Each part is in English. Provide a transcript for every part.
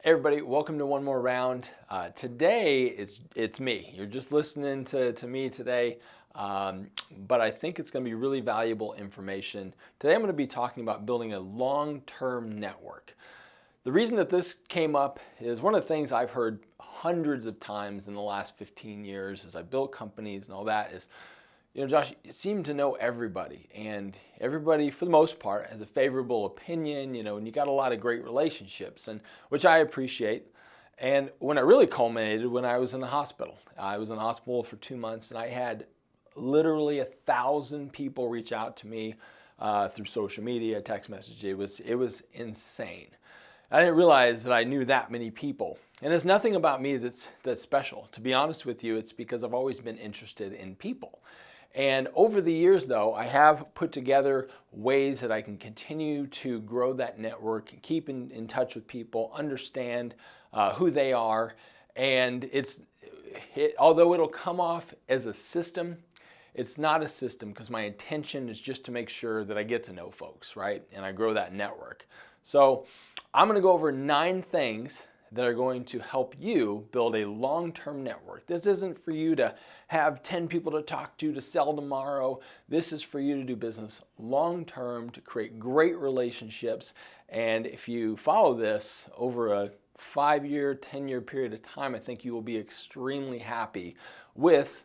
Hey everybody, welcome to one more round. Today it's me. You're just listening to me today, but I think it's going to be really valuable information. Today I'm going to be talking about building a long-term network. The reason that this came up is one of the things I've heard hundreds of times in the last 15 years as I built companies and all that is, Josh, you seem to know everybody, and everybody, for the most part, has a favorable opinion, and you got a lot of great relationships, and which I appreciate. And when it really culminated, when I was in the hospital, I was in the hospital for 2 months, and I had literally 1,000 people reach out to me through social media, text message. It was insane. I didn't realize that I knew that many people. And there's nothing about me that's special. To be honest with you, it's because I've always been interested in people. And over the years, though, I have put together ways that I can continue to grow that network, keep in touch with people, understand who they are. And although it'll come off as a system, it's not a system because my intention is just to make sure that I get to know folks, right? And I grow that network. So I'm going to go over 9 things that are going to help you build a long-term network. This isn't for you to have 10 people to talk to sell tomorrow. This is for you to do business long-term, to create great relationships. And if you follow this over a 5-year, 10-year period of time, I think you will be extremely happy with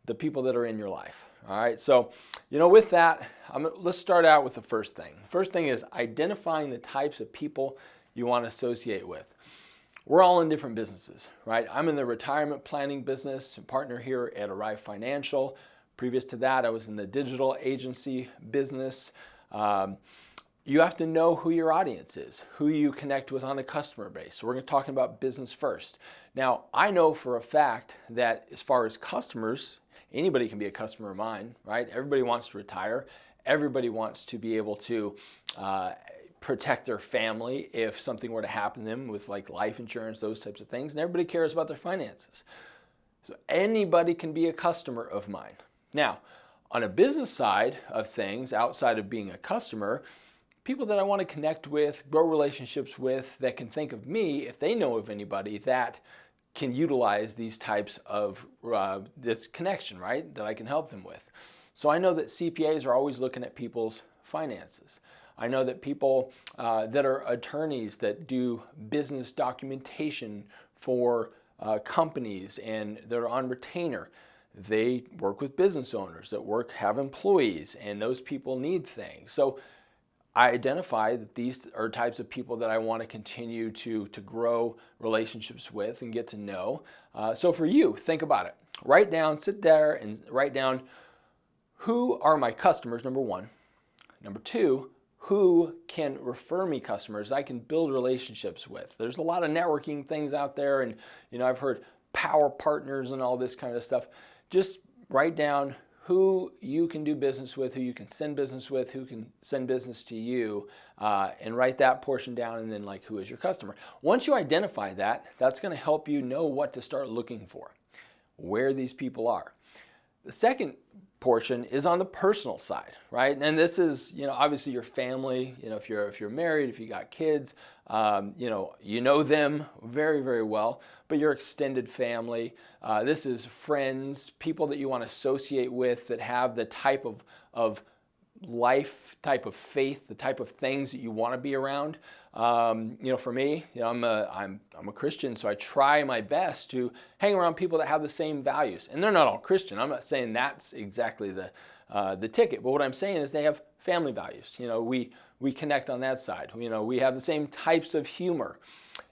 the people that are in your life. All right, so with that, let's start out with the first thing. The first thing is identifying the types of people you want to associate with. We're all in different businesses, right? I'm in the retirement planning business, a partner here at Arrive Financial. Previous to that, I was in the digital agency business. You have to know who your audience is, who you connect with on a customer base. So we're going to talk about business first. Now, I know for a fact that as far as customers, anybody can be a customer of mine, right? Everybody wants to retire. Everybody wants to be able to protect their family if something were to happen to them with like life insurance, those types of things. And everybody cares about their finances. So anybody can be a customer of mine. Now, on a business side of things, outside of being a customer, people that I want to connect with, grow relationships with, that can think of me if they know of anybody that can utilize these types of this connection, right, that I can help them with. So I know that CPAs are always looking at people's finances. I know that people that are attorneys that do business documentation for companies and they're on retainer, they work with business owners that have employees, and those people need things. So I identify that these are types of people that I want to continue to grow relationships with and get to know. So for you, think about it. Sit there and write down who are my customers, number one. Number two, who can refer me customers I can build relationships with. There's a lot of networking things out there, and I've heard power partners and all this kind of stuff. Just write down who you can do business with, who you can send business with, who can send business to you, and write that portion down, and then who is your customer. Once you identify that, that's going to help you know what to start looking for, where these people are. The second portion is on the personal side, right? And this is, obviously your family, if you're married, if you got kids, you know them very, very well, but your extended family, this is friends, people that you want to associate with that have the type of life, type of faith, the type of things that you want to be around. For me, I'm a Christian, so I try my best to hang around people that have the same values. And they're not all Christian. I'm not saying that's exactly the ticket, but what I'm saying is they have family values. We connect on that side. We have the same types of humor,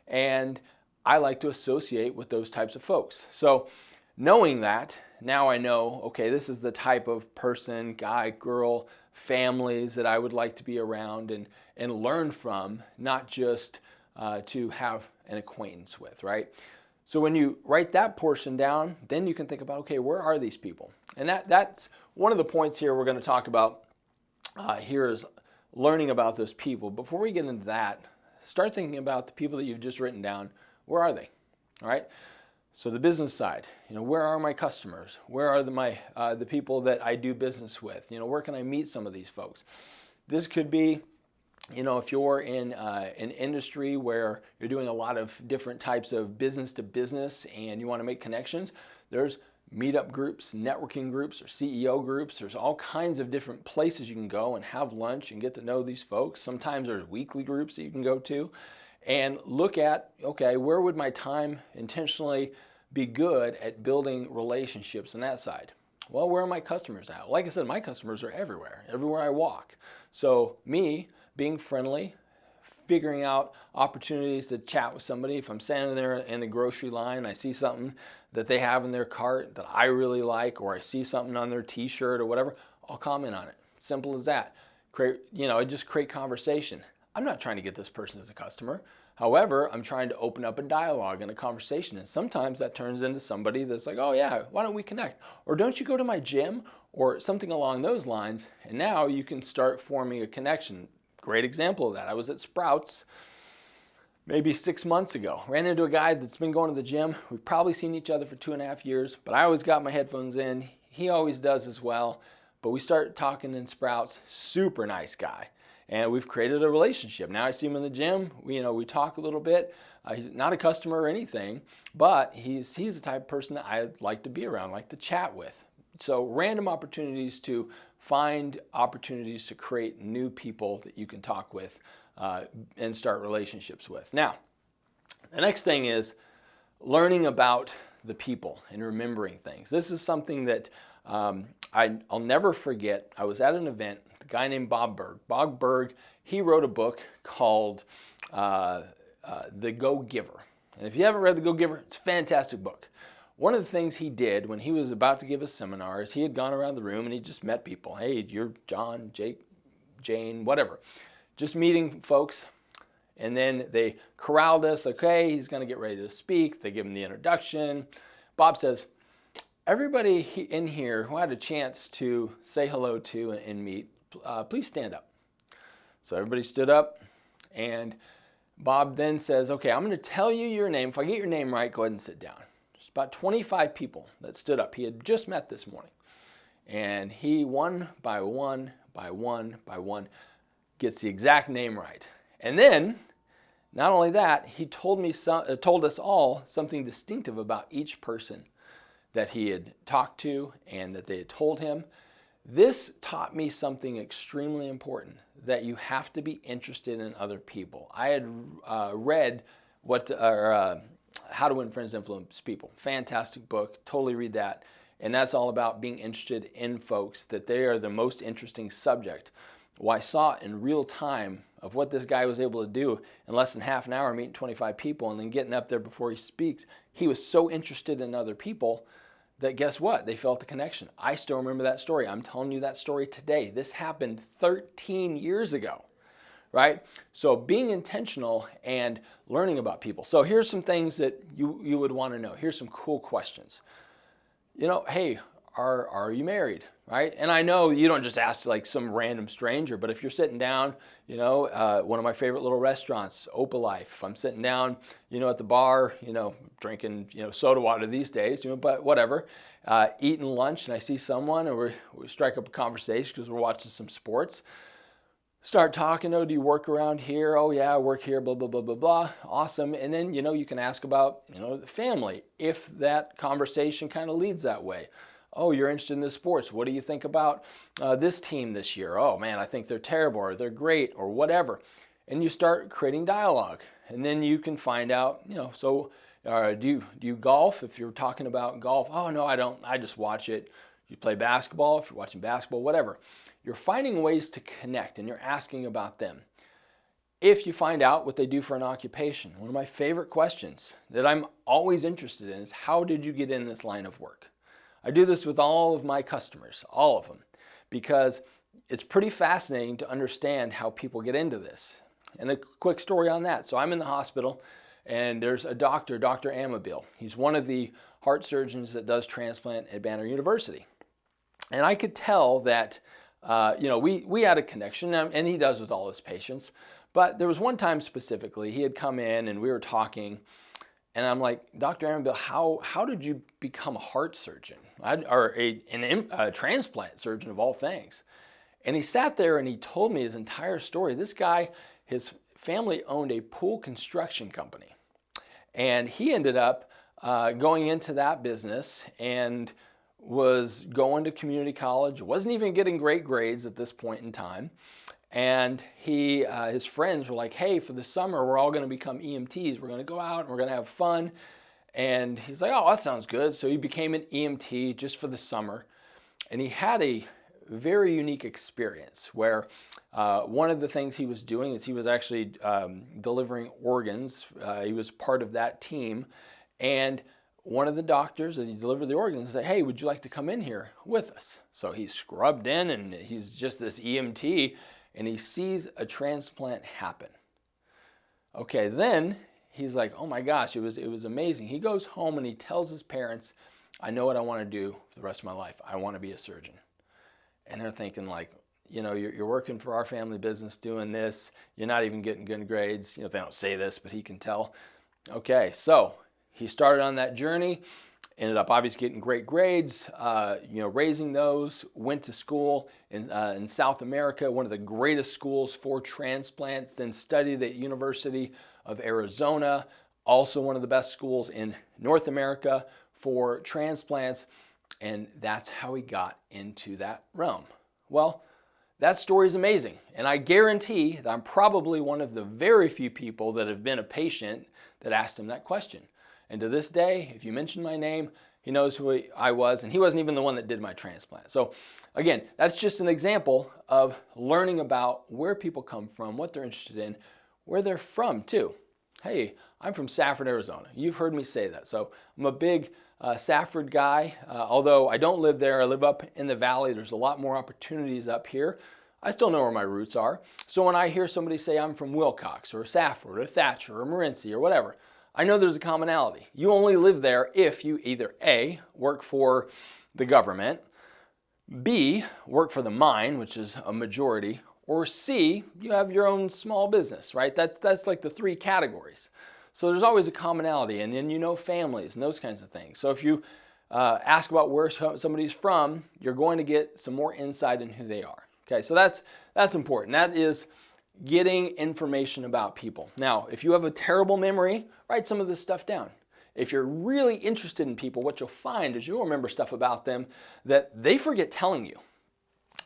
and I like to associate with those types of folks. So knowing that, now I know, okay, this is the type of person, guy, girl, families that I would like to be around and learn from, not just to have an acquaintance with, right? So when you write that portion down, then you can think about, okay, where are these people? And that's one of the points here we're going to talk about here is learning about those people. Before we get into that, start thinking about the people that you've just written down. Where are they? All right? So the business side, where are my customers? Where are the people that I do business with? Where can I meet some of these folks? This could be if you're in an industry where you're doing a lot of different types of business to business and you want to make connections, there's meetup groups, networking groups, or CEO groups. There's all kinds of different places you can go and have lunch and get to know these folks. Sometimes there's weekly groups that you can go to and look at, okay, where would my time intentionally be good at building relationships on that side? Well, where are my customers at? Like I said, my customers are everywhere I walk. So me being friendly, figuring out opportunities to chat with somebody. If I'm standing there in the grocery line, I see something that they have in their cart that I really like, or I see something on their t-shirt or whatever, I'll comment on it. Simple as that. Just create conversation. I'm not trying to get this person as a customer. However, I'm trying to open up a dialogue and a conversation. And sometimes that turns into somebody that's like, oh yeah, why don't we connect? Or don't you go to my gym? Or something along those lines. And now you can start forming a connection. Great example of that. I was at Sprouts maybe 6 months ago. Ran into a guy that's been going to the gym. We've probably seen each other for 2.5 years, but I always got my headphones in. He always does as well. But we start talking in Sprouts. Super nice guy. And we've created a relationship. Now I see him in the gym. We talk a little bit. He's not a customer or anything, but he's the type of person that I like to be around, like to chat with. So random opportunities to find opportunities to create new people that you can talk with and start relationships with. Now, the next thing is learning about the people and remembering things. This is something that I'll never forget. I was at an event, a guy named Bob Burg. Bob Burg, he wrote a book called The Go-Giver. And if you haven't read The Go-Giver, it's a fantastic book. One of the things he did when he was about to give a seminar is he had gone around the room and he just met people. Hey, you're John, Jake, Jane, whatever. Just meeting folks. And then they corralled us. Okay, he's going to get ready to speak. They give him the introduction. Bob says, everybody in here who had a chance to say hello to and meet, please stand up. So everybody stood up. And Bob then says, okay, I'm going to tell you your name. If I get your name right, go ahead and sit down. There's about 25 people that stood up. He had just met this morning. And he, one by one, gets the exact name right. And then, not only that, he told us all something distinctive about each person that he had talked to and that they had told him. This taught me something extremely important, that you have to be interested in other people. I had read How to Win Friends and Influence People. Fantastic book, totally read that. And that's all about being interested in folks, that they are the most interesting subject. Well, I saw it in real time of what this guy was able to do in less than half an hour, meeting 25 people and then getting up there before he speaks. He was so interested in other people that guess what? They felt the connection. I still remember that story. I'm telling you that story today. This happened 13 years ago, right? So being intentional and learning about people. So here's some things that you would want to know. Here's some cool questions. Hey, are you married, right? And I know you don't just ask like some random stranger, but if you're sitting down, one of my favorite little restaurants, Opalife. If I'm sitting down, at the bar, drinking, soda water these days, but whatever, eating lunch, and I see someone, and we strike up a conversation because we're watching some sports. Start talking, oh, do you work around here? Oh yeah, I work here, blah, blah, blah, blah, blah. Awesome. And then, you can ask about, the family, if that conversation kind of leads that way. Oh, you're interested in the sports. What do you think about this team this year? Oh man, I think they're terrible, or they're great, or whatever. And you start creating dialogue. And then you can find out, so do you golf? If you're talking about golf, oh no, I don't. I just watch it. You play basketball, if you're watching basketball, whatever. You're finding ways to connect and you're asking about them. If you find out what they do for an occupation, one of my favorite questions that I'm always interested in is, how did you get in this line of work? I do this with all of my customers, all of them, because it's pretty fascinating to understand how people get into this. And a quick story on that. So I'm in the hospital and there's a doctor, Dr. Amabile. He's one of the heart surgeons that does transplant at Banner University. And I could tell that, we had a connection, and he does with all his patients. But there was one time specifically, he had come in and we were talking, and I'm like, Dr. Amabile, how did you become a heart surgeon? Or a transplant surgeon of all things? And he sat there and he told me his entire story. This guy, his family owned a pool construction company. And he ended up going into that business and was going to community college, wasn't even getting great grades at this point in time. And his friends were like, hey, for the summer, we're all going to become EMTs. We're going to go out and we're going to have fun. And he's like, oh, that sounds good. So he became an EMT just for the summer. And he had a very unique experience where one of the things he was doing is he was actually delivering organs. He was part of that team. And one of the doctors that he delivered the organs said, hey, would you like to come in here with us? So he scrubbed in and he's just this EMT and he sees a transplant happen. Okay, then he's like, oh my gosh, it was amazing. He goes home and he tells his parents, I know what I want to do for the rest of my life. I want to be a surgeon. And they're thinking like, you know, you're working for our family business doing this. You're not even getting good grades. You know, they don't say this, but he can tell. Okay, so he started on that journey, ended up obviously getting great grades, raising those, went to school in South America, one of the greatest schools for transplants, then studied at University of Arizona, also one of the best schools in North America for transplants, and that's how he got into that realm. Well, that story is amazing, and I guarantee that I'm probably one of the very few people that have been a patient that asked him that question. And to this day, if you mention my name, he knows who I was, and he wasn't even the one that did my transplant. So again, that's just an example of learning about where people come from, what they're interested in, where they're from too. Hey, I'm from Safford, Arizona. You've heard me say that. So I'm a big Safford guy, although I don't live there. I live up in the valley. There's a lot more opportunities up here. I still know where my roots are. So when I hear somebody say I'm from Wilcox or Safford or Thatcher or Morenci or whatever, I know there's a commonality. You only live there if you either A, work for the government, B, work for the mine, which is a majority, or C, you have your own small business, right? That's like the three categories. So there's always a commonality, and then you know families and those kinds of things. So if you ask about where somebody's from, you're going to get some more insight in who they are. Okay, so that's important. That is getting information about people. Now, if you have a terrible memory, write some of this stuff down. If you're really interested in people, what you'll find is you'll remember stuff about them that they forget telling you.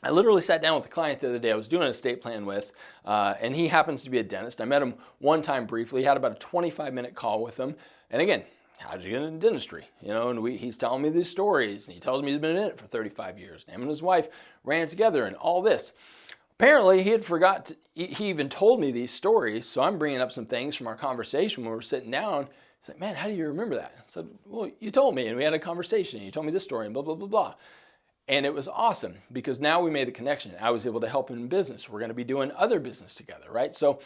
I literally sat down with a client the other day I was doing an estate plan with, and he happens to be a dentist. I met him one time briefly, had about a 25-minute call with him. And again, how did you get into dentistry? You know, and he's telling me these stories, and he tells me he's been in it for 35 years. Him and his wife ran it together and all this. Apparently, he had forgot, he even told me these stories, so I'm bringing up some things from our conversation when we were sitting down. He's like, man, how do you remember that? I said, well, you told me, and we had a conversation, and you told me this story, and blah, blah, blah, blah. And it was awesome, because now we made the connection. I was able to help him in business. We're going to be doing other business together, right? So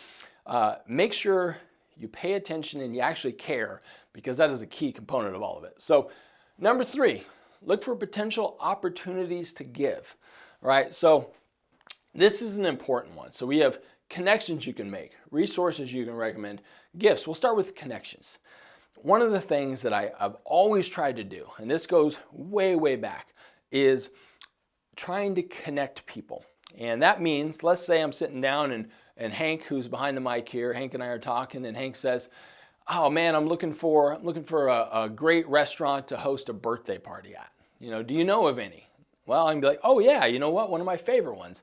make sure you pay attention and you actually care, because that is a key component of all of it. So number 3, look for potential opportunities to give, right? So this is an important one. So we have connections you can make, resources you can recommend, gifts. We'll start with connections. One of the things that I've always tried to do, and this goes way, way back, is trying to connect people. And that means, let's say I'm sitting down and Hank, who's behind the mic here, Hank and I are talking, and Hank says, oh man, I'm looking for a great restaurant to host a birthday party at. You know, do you know of any? Well, I can be like, oh yeah, you know what? One of my favorite ones.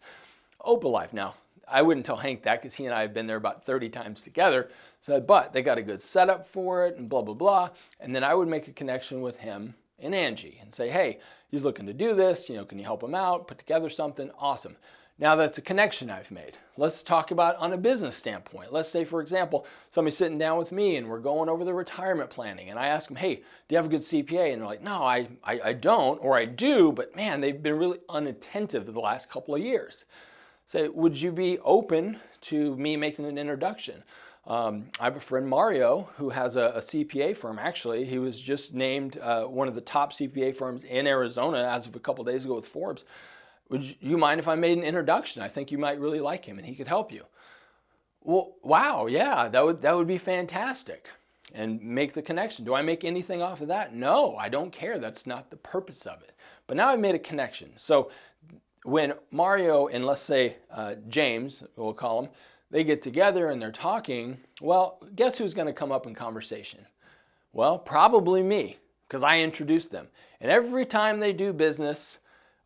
Opalife. Now, I wouldn't tell Hank that because he and I have been there about 30 times together. So, but they got a good setup for it and blah, blah, blah. And then I would make a connection with him and Angie and say, hey, he's looking to do this. You know, can you help him out? Put together something awesome. Now that's a connection I've made. Let's talk about on a business standpoint. Let's say, for example, somebody's sitting down with me and we're going over the retirement planning. And I ask them, hey, do you have a good CPA? And they're like, no, I don't, or I do, but man, they've been really unattentive the last couple of years. Say, would you be open to me making an introduction? I have a friend, Mario, who has a CPA firm. Actually, he was just named one of the top CPA firms in Arizona as of a couple days ago with Forbes. Would you mind if I made an introduction? I think you might really like him and he could help you. Well, wow, yeah, that would be fantastic. And make the connection. Do I make anything off of that? No, I don't care. That's not the purpose of it. But now I've made a connection. So when Mario and let's say James, we'll call him, they get together and they're talking, well, guess who's going to come up in conversation? Well, probably me, because I introduced them. And every time they do business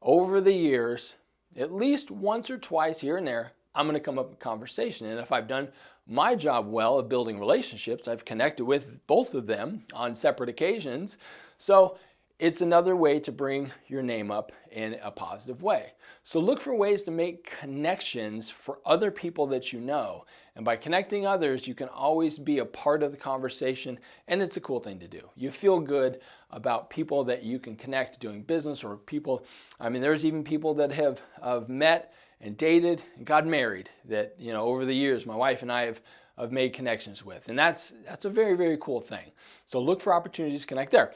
over the years, at least once or twice here and there, I'm going to come up in conversation. And if I've done my job well of building relationships, I've connected with both of them on separate occasions. So it's another way to bring your name up in a positive way. So look for ways to make connections for other people that you know. And by connecting others, you can always be a part of the conversation, and it's a cool thing to do. You feel good about people that you can connect doing business, or people, I mean, there's even people that have met and dated and got married that, you know, over the years, my wife and I have made connections with. And that's a very, very cool thing. So look for opportunities to connect there.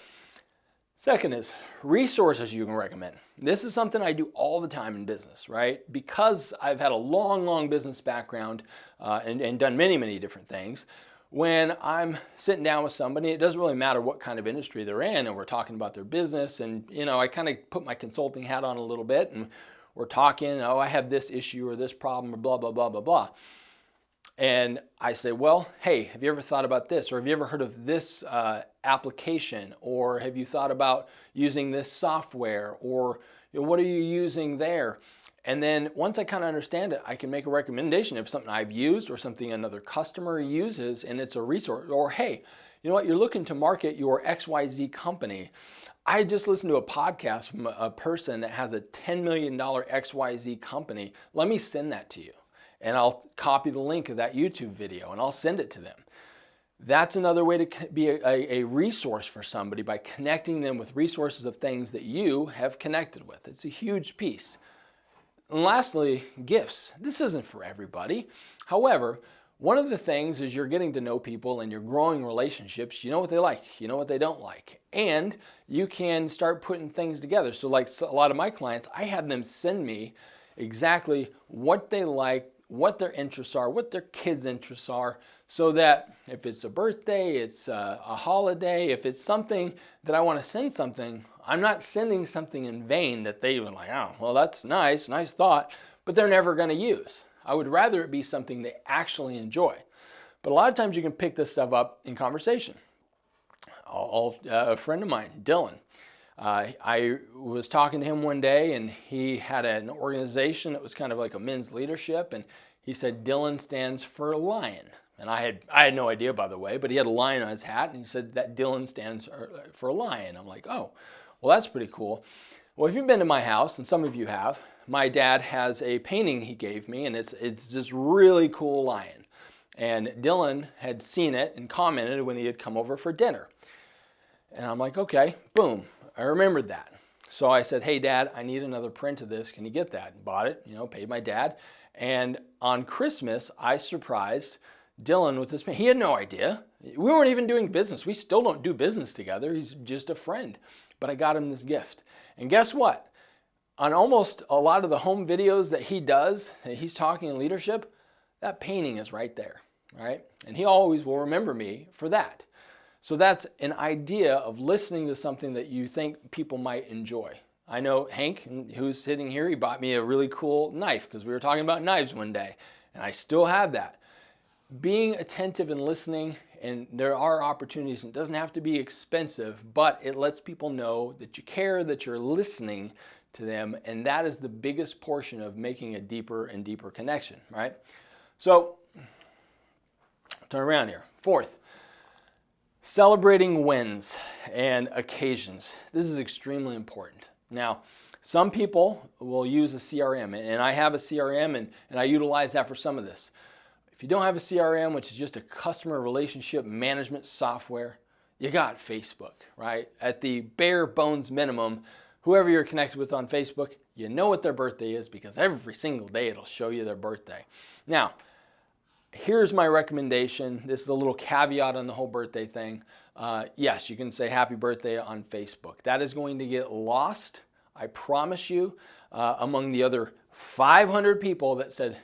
Second is resources you can recommend. This is something I do all the time in business, right? Because I've had a long, long business background and done many, many different things. When I'm sitting down with somebody, it doesn't really matter what kind of industry they're in, and we're talking about their business, and you know, I kind of put my consulting hat on a little bit, and we're talking, oh, I have this issue or this problem or blah, blah, blah, blah, blah. And I say, well, hey, have you ever thought about this? Or have you ever heard of this application? Or have you thought about using this software? Or you know, what are you using there? And then once I kind of understand it, I can make a recommendation of something I've used or something another customer uses, and it's a resource. Or hey, you know what, you're looking to market your XYZ company. I just listened to a podcast from a person that has a $10 million XYZ company. Let me send that to you. And I'll copy the link of that YouTube video and I'll send it to them. That's another way to be a resource for somebody, by connecting them with resources of things that you have connected with. It's a huge piece. And lastly, gifts. This isn't for everybody. However, one of the things is you're getting to know people and you're growing relationships. You know what they like, you know what they don't like. And you can start putting things together. So like a lot of my clients, I have them send me exactly what they like, what their interests are, what their kids' interests are, so that if it's a birthday, it's a holiday, if it's something that I want to send something, I'm not sending something in vain that they were like, oh, well, that's nice thought, but they're never going to use. I would rather it be something they actually enjoy. But a lot of times you can pick this stuff up in conversation. A friend of mine, Dylan, I was talking to him one day, and he had an organization that was kind of like a men's leadership, and he said Dylan stands for lion. And I had no idea, by the way, but he had a lion on his hat, and he said that Dylan stands for a lion. I'm like, oh, well, that's pretty cool. Well, if you've been to my house, and some of you have, my dad has a painting he gave me, and it's this really cool lion. And Dylan had seen it and commented when he had come over for dinner. And I'm like, okay, boom. I remembered that. So I said, hey, Dad, I need another print of this. Can you get that? And bought it, paid my dad. And on Christmas, I surprised Dylan with this. He had no idea. We weren't even doing business. We still don't do business together. He's just a friend. But I got him this gift. And guess what? On almost a lot of the home videos that he does, that he's talking in leadership, that painting is right there, right? And he always will remember me for that. So that's an idea of listening to something that you think people might enjoy. I know Hank, who's sitting here, he bought me a really cool knife because we were talking about knives one day, and I still have that. Being attentive and listening, and there are opportunities, and it doesn't have to be expensive, but it lets people know that you care, that you're listening to them, and that is the biggest portion of making a deeper and deeper connection, right? So, turn around here. Fourth, celebrating wins and occasions. This is extremely important. Now, some people will use a CRM, and I have a CRM, and I utilize that for some of this. If you don't have a CRM, which is just a customer relationship management software, you got Facebook, right? At the bare bones minimum, whoever you're connected with on Facebook, you know what their birthday is because every single day it'll show you their birthday. Now, here's my recommendation. This is a little caveat on the whole birthday thing. Yes, you can say happy birthday on Facebook. That is going to get lost, I promise you, among the other 500 people that said,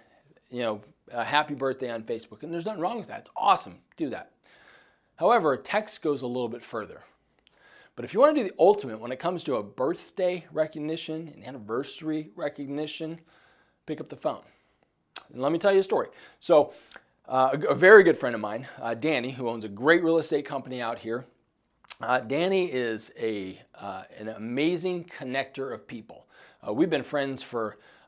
happy birthday on Facebook. And there's nothing wrong with that. It's awesome. Do that. However, text goes a little bit further. But if you want to do the ultimate when it comes to a birthday recognition, an anniversary recognition, pick up the phone. And let me tell you a story. So a very good friend of mine, Danny, who owns a great real estate company out here. Danny is an amazing connector of people. We've been friends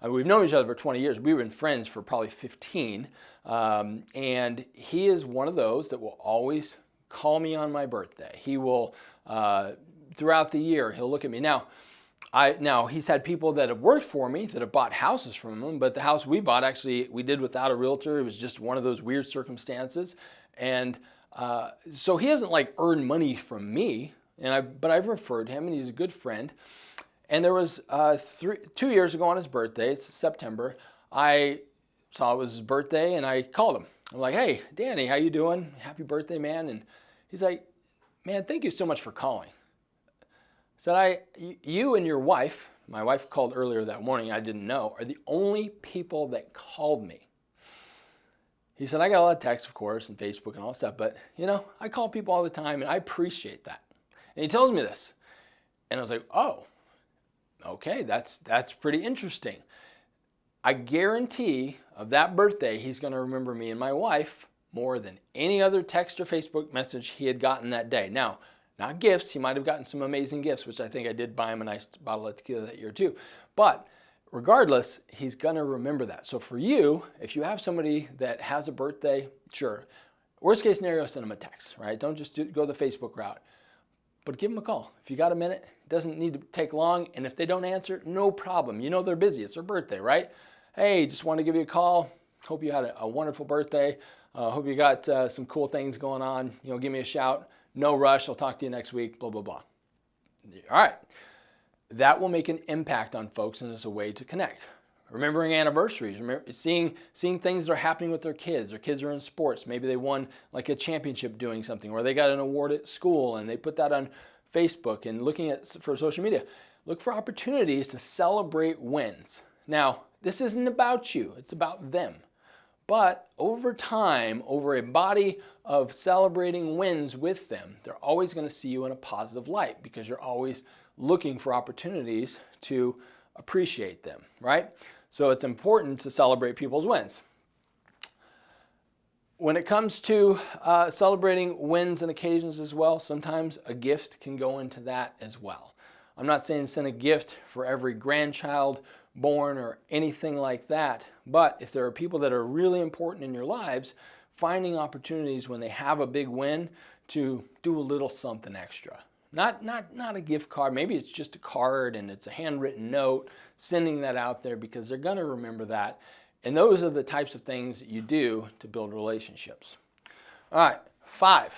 we've known each other for 20 years. We've been friends for probably 15. And he is one of those that will always call me on my birthday. He will, throughout the year, he'll look at me. Now he's had people that have worked for me that have bought houses from him, but the house we bought, actually, we did without a realtor. It was just one of those weird circumstances. And so he hasn't like earned money from me, but I've referred him, and he's a good friend. And there was 2 years ago on his birthday, it's September, I saw it was his birthday, and I called him. I'm like, hey, Danny, how you doing? Happy birthday, man. And he's like, man, thank you so much for calling. Said, you and your wife, my wife called earlier that morning, I didn't know, are the only people that called me. He said, I got a lot of texts, of course, and Facebook and all that stuff, but, I call people all the time, and I appreciate that. And he tells me this. And I was like, oh, okay, that's pretty interesting. I guarantee of that birthday, he's going to remember me and my wife more than any other text or Facebook message he had gotten that day. Now, not gifts. He might have gotten some amazing gifts, which I think I did buy him a nice bottle of tequila that year too. But regardless, he's going to remember that. So for you, if you have somebody that has a birthday, sure. Worst case scenario, send them a text, right? Don't just go the Facebook route. But give them a call. If you got a minute, it doesn't need to take long. And if they don't answer, no problem. You know they're busy. It's their birthday, right? Hey, just wanted to give you a call. Hope you had a wonderful birthday. Hope you got some cool things going on. Give me a shout. No rush. I'll talk to you next week. Blah, blah, blah. All right. That will make an impact on folks, and it's a way to connect. Remembering anniversaries, seeing things that are happening with their kids. Their kids are in sports. Maybe they won like a championship doing something, or they got an award at school and they put that on Facebook, and looking for social media. Look for opportunities to celebrate wins. Now, this isn't about you. It's about them. But over time, over a body of celebrating wins with them, they're always going to see you in a positive light, because you're always looking for opportunities to appreciate them, right? So it's important to celebrate people's wins. When it comes to celebrating wins and occasions as well, sometimes a gift can go into that as well. I'm not saying send a gift for every grandchild born or anything like that, but if there are people that are really important in your lives, finding opportunities when they have a big win to do a little something extra. Not a gift card. Maybe it's just a card and it's a handwritten note, sending that out there, because they're going to remember that. And those are the types of things that you do to build relationships. All right, 5,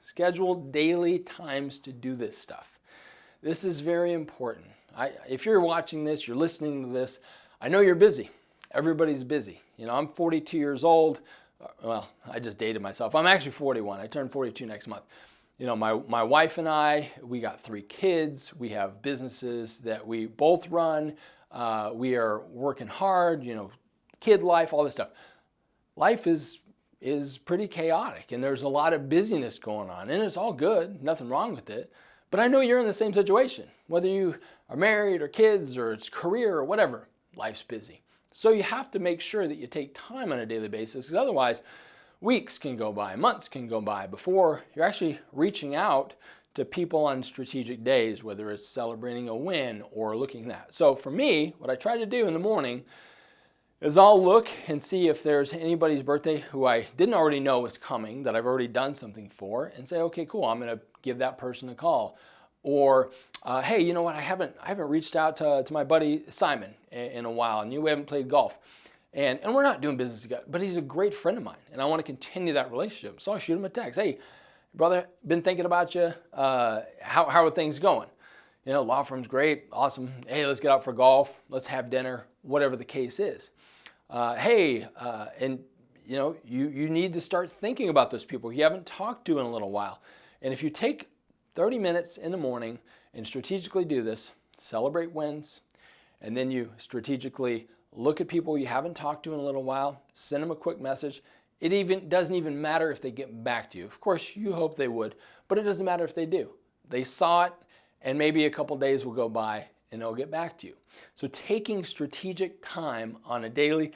schedule daily times to do this stuff. This is very important. If you're watching this, you're listening to this, I know you're busy. Everybody's busy. I'm 42 years old. Well, I just dated myself. I'm actually 41. I turn 42 next month. My wife and I, we got 3 kids. We have businesses that we both run. We are working hard, kid life, all this stuff. Life is pretty chaotic, and there's a lot of busyness going on, and it's all good. Nothing wrong with it. But I know you're in the same situation, whether you are married or kids or it's career or whatever. Life's busy. So you have to make sure that you take time on a daily basis, because otherwise weeks can go by, months can go by before you're actually reaching out to people on strategic days, whether it's celebrating a win or looking at that. So for me, what I try to do in the morning is I'll look and see if there's anybody's birthday who I didn't already know is coming, that I've already done something for, and say, okay, cool, I'm going to give that person a call. Or, hey, you know what, I haven't reached out to my buddy Simon in a while, and we haven't played golf. And we're not doing business together, but he's a great friend of mine, and I want to continue that relationship. So I'll shoot him a text. Hey, brother, been thinking about you. How are things going? Law firm's great, awesome. Hey, let's get out for golf. Let's have dinner, whatever the case is. And you need to start thinking about those people you haven't talked to in a little while. And if you take 30 minutes in the morning and strategically do this, celebrate wins, and then you strategically look at people you haven't talked to in a little while, send them a quick message. It doesn't even matter if they get back to you. Of course, you hope they would, but it doesn't matter if they do. they saw it, and maybe a couple days will go by and they'll get back to you. So taking strategic time on a daily,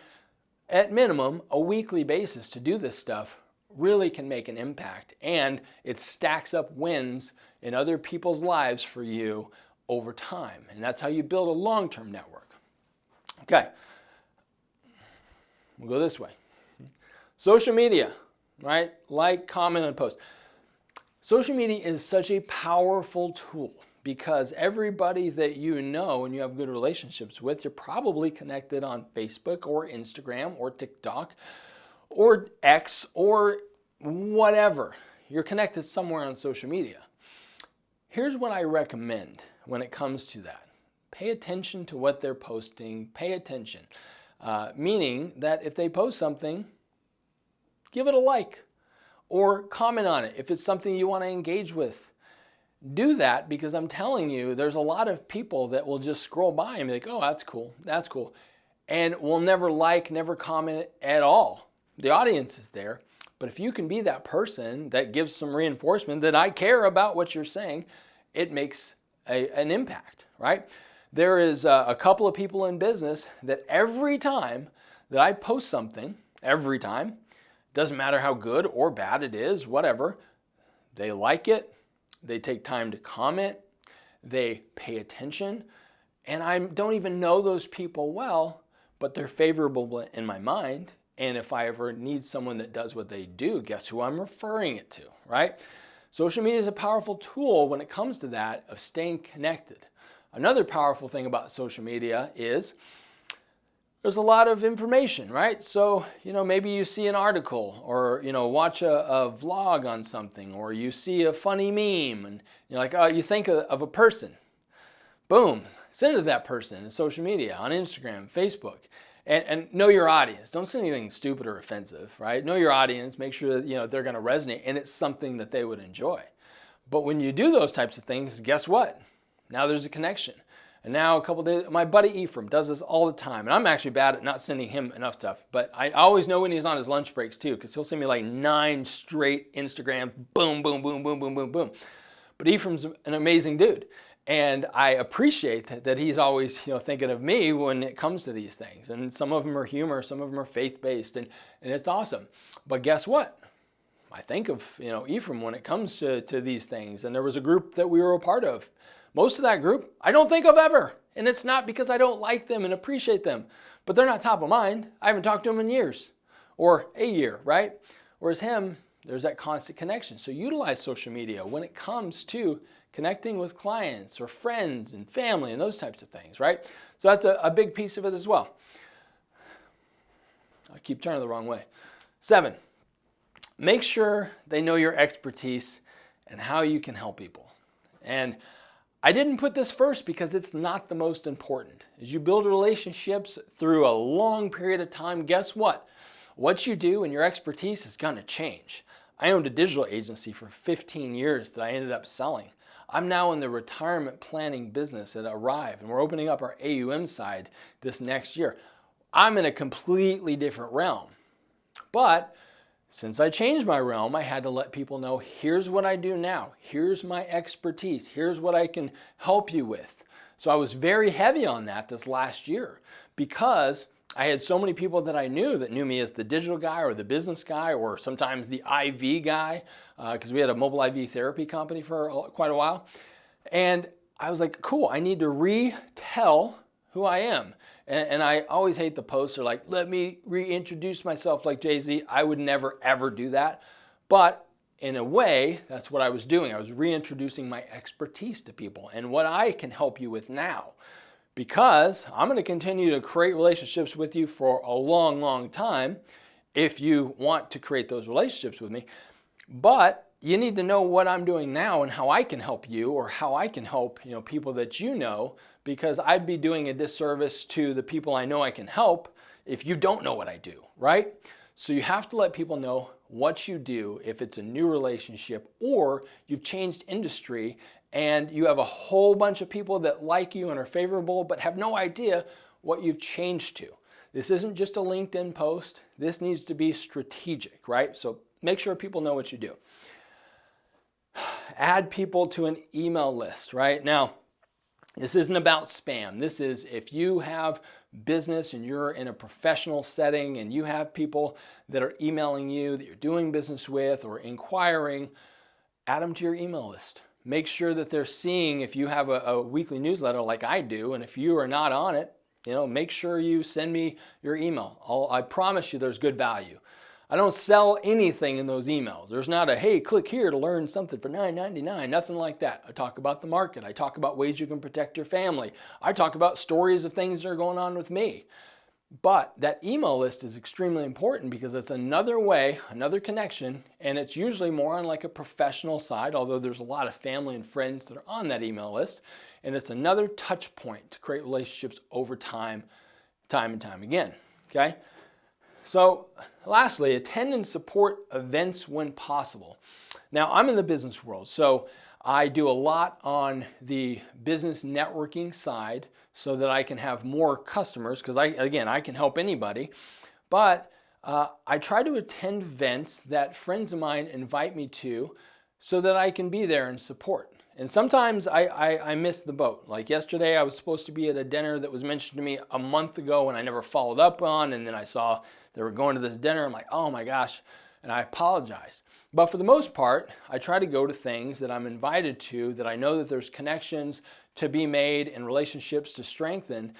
at minimum, a weekly basis to do this stuff really can make an impact, and it stacks up wins in other people's lives for you over time. And that's how you build a long-term network. Okay, we'll go this way. Social media, right? Like, comment, and post. Social media is such a powerful tool because everybody that you know and you have good relationships with, you're probably connected on Facebook or Instagram or TikTok or X or whatever. You're connected somewhere on social media. Here's what I recommend when it comes to that. Pay attention to what they're posting. Pay attention. Meaning that if they post something, give it a like or comment on it if it's something you want to engage with. Do that, because I'm telling you, there's a lot of people that will just scroll by and be like, oh, that's cool, and will never like, never comment at all. The audience is there, but if you can be that person that gives some reinforcement that I care about what you're saying, it makes an impact, right? There is a couple of people in business that every time that I post something, every time, doesn't matter how good or bad it is, whatever, they like it, they take time to comment, they pay attention, and I don't even know those people well, but they're favorable in my mind. And if I ever need someone that does what they do, guess who I'm referring it to, right? Social media is a powerful tool when it comes to that, of staying connected. Another powerful thing about social media is there's a lot of information, right? So, maybe you see an article, or, watch a vlog on something, or you see a funny meme and you're like, oh, you think of a person. Boom, send it to that person in social media, on Instagram, Facebook, and know your audience. Don't send anything stupid or offensive, right? Know your audience, make sure that, they're gonna resonate and it's something that they would enjoy. But when you do those types of things, guess what? Now there's a connection. And now a couple days, my buddy Ephraim does this all the time. And I'm actually bad at not sending him enough stuff. But I always know when he's on his lunch breaks too, because he'll send me like 9 straight Instagram, boom, boom, boom, boom, boom, boom, boom. But Ephraim's an amazing dude. And I appreciate that he's always, thinking of me when it comes to these things. And some of them are humor, some of them are faith-based, and it's awesome. But guess what? I think of, Ephraim when it comes to these things. And there was a group that we were a part of. Most of that group, I don't think of ever. And it's not because I don't like them and appreciate them, but they're not top of mind. I haven't talked to them in years, or a year, right? Whereas him, there's that constant connection. So utilize social media when it comes to connecting with clients or friends and family and those types of things, right? So that's a big piece of it as well. I keep turning the wrong way. 7, make sure they know your expertise and how you can help people. And I didn't put this first because it's not the most important. As you build relationships through a long period of time, guess what? What you do and your expertise is going to change. I owned a digital agency for 15 years that I ended up selling. I'm now in the retirement planning business at Arrive, and we're opening up our AUM side this next year. I'm in a completely different realm. But since I changed my realm, I had to let people know, here's what I do now. Here's my expertise. Here's what I can help you with. So I was very heavy on that this last year because I had so many people that I knew that knew me as the digital guy or the business guy or sometimes the IV guy, because we had a mobile IV therapy company for quite a while. And I was like, cool, I need to retell who I am. And I always hate the posts that are like, let me reintroduce myself like Jay-Z. I would never, ever do that. But in a way, that's what I was doing. I was reintroducing my expertise to people and what I can help you with now. Because I'm going to continue to create relationships with you for a long, long time if you want to create those relationships with me. But you need to know what I'm doing now and how I can help you, or how I can help, people that you know, because I'd be doing a disservice to the people I know I can help if you don't know what I do, right? So you have to let people know what you do if it's a new relationship or you've changed industry and you have a whole bunch of people that like you and are favorable but have no idea what you've changed to. This isn't just a LinkedIn post. This needs to be strategic, right? So make sure people know what you do. add people to an email list, right? Now, this isn't about spam. This is if you have business and you're in a professional setting and you have people that are emailing you that you're doing business with or inquiring, add them to your email list. Make sure that they're seeing if you have a weekly newsletter like I do, and if you are not on it, make sure you send me your email. I promise you there's good value. I don't sell anything in those emails. There's not a, hey, click here to learn something for $9.99, nothing like that. I talk about the market. I talk about ways you can protect your family. I talk about stories of things that are going on with me. But that email list is extremely important because it's another way, another connection, and it's usually more on like a professional side, although there's a lot of family and friends that are on that email list, and it's another touch point to create relationships over time and time again, okay? So lastly, attend and support events when possible. Now, I'm in the business world, so I do a lot on the business networking side so that I can have more customers because I can help anybody. But I try to attend events that friends of mine invite me to so that I can be there and support. And sometimes I miss the boat. Like yesterday, I was supposed to be at a dinner that was mentioned to me a month ago and I never followed up on, and then I saw they were going to this dinner. I'm like, oh my gosh, and I apologized. But for the most part, I try to go to things that I'm invited to, that I know that there's connections to be made and relationships to strengthen,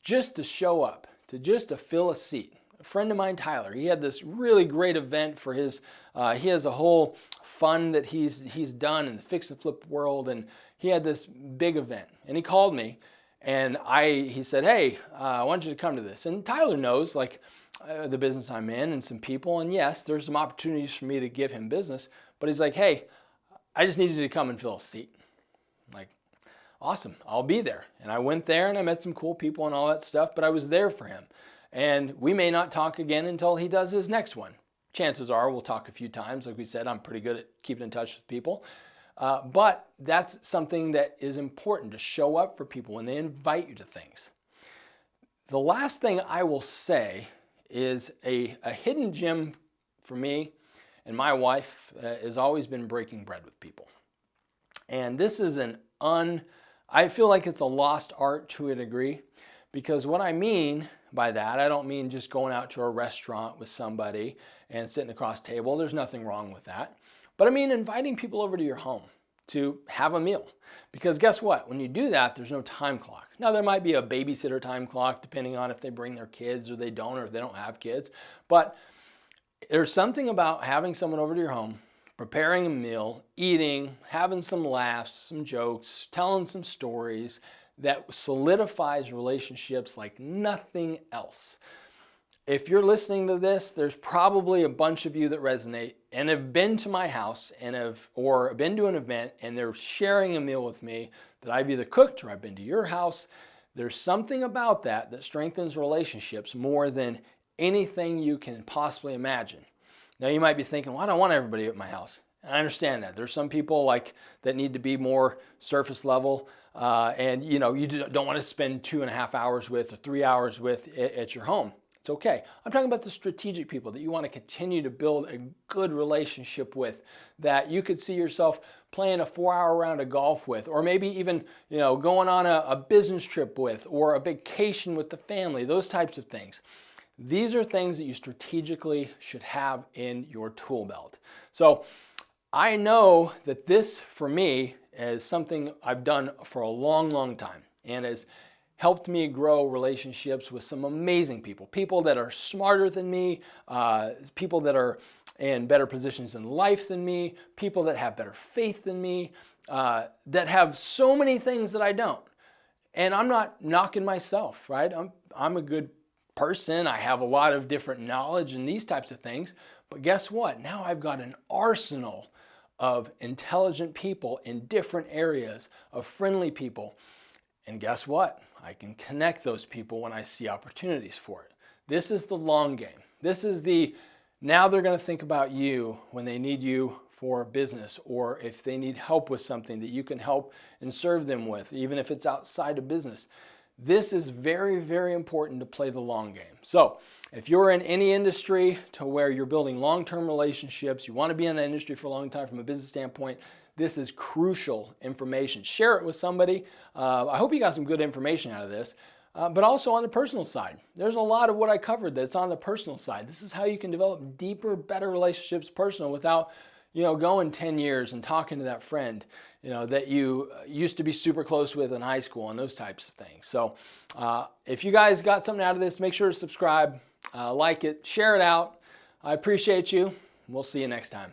just to show up, to fill a seat. A friend of mine, Tyler, he had this really great event for his, he has a whole fund that he's done in the fix and flip world, and he had this big event. And he called me, and he said, hey, I want you to come to this. And Tyler knows, like, the business I'm in and some people, and yes, there's some opportunities for me to give him business, but he's like, hey, I just need you to come and fill a seat. I'm like, awesome, I'll be there. And I went there and I met some cool people and all that stuff, but I was there for him. And we may not talk again until he does his next one. Chances are we'll talk a few times. Like we said, I'm pretty good at keeping in touch with people. But that's something that is important, to show up for people when they invite you to things. The last thing I will say is a hidden gem for me and my wife has always been breaking bread with people. And this is I feel like it's a lost art to a degree, because what I mean by that, I don't mean just going out to a restaurant with somebody and sitting across the table. There's nothing wrong with that. But I mean inviting people over to your home to have a meal. Because guess what? When you do that, there's no time clock. Now, there might be a babysitter time clock depending on if they bring their kids or they don't, or if they don't have kids. But there's something about having someone over to your home, preparing a meal, eating, having some laughs, some jokes, telling some stories that solidifies relationships like nothing else. If you're listening to this, there's probably a bunch of you that resonate and have been to my house or been to an event and they're sharing a meal with me that I've either cooked or I've been to your house. There's something about that strengthens relationships more than anything you can possibly imagine. Now you might be thinking, well, I don't want everybody at my house. And I understand that. There's some people that need to be more surface level and you don't want to spend 2.5 hours with or 3 hours with at your home. It's okay. I'm talking about the strategic people that you want to continue to build a good relationship with, that you could see yourself playing a 4-hour round of golf with, or maybe even going on a business trip with, or a vacation with the family, those types of things. These are things that you strategically should have in your tool belt. So I know that this, for me, is something I've done for a long, long time, and has helped me grow relationships with some amazing people. People that are smarter than me, people that are in better positions in life than me, people that have better faith than me, that have so many things that I don't. And I'm not knocking myself, right? I'm a good person. I have a lot of different knowledge and these types of things. But guess what? Now I've got an arsenal of intelligent people in different areas, of friendly people. And guess what? I can connect those people when I see opportunities for it. This is the long game. This is now they're going to think about you when they need you for business, or if they need help with something that you can help and serve them with, even if it's outside of business. This is very, very important to play the long game. So if you're in any industry to where you're building long-term relationships, you want to be in that industry for a long time from a business standpoint, This is crucial information. Share it with somebody. I hope you got some good information out of this. But also on the personal side, there's a lot of what I covered that's on the personal side. This is how you can develop deeper, better relationships personal without, going 10 years and talking to that friend, that you used to be super close with in high school and those types of things. So if you guys got something out of this, make sure to subscribe, like it, share it out. I appreciate you. We'll see you next time.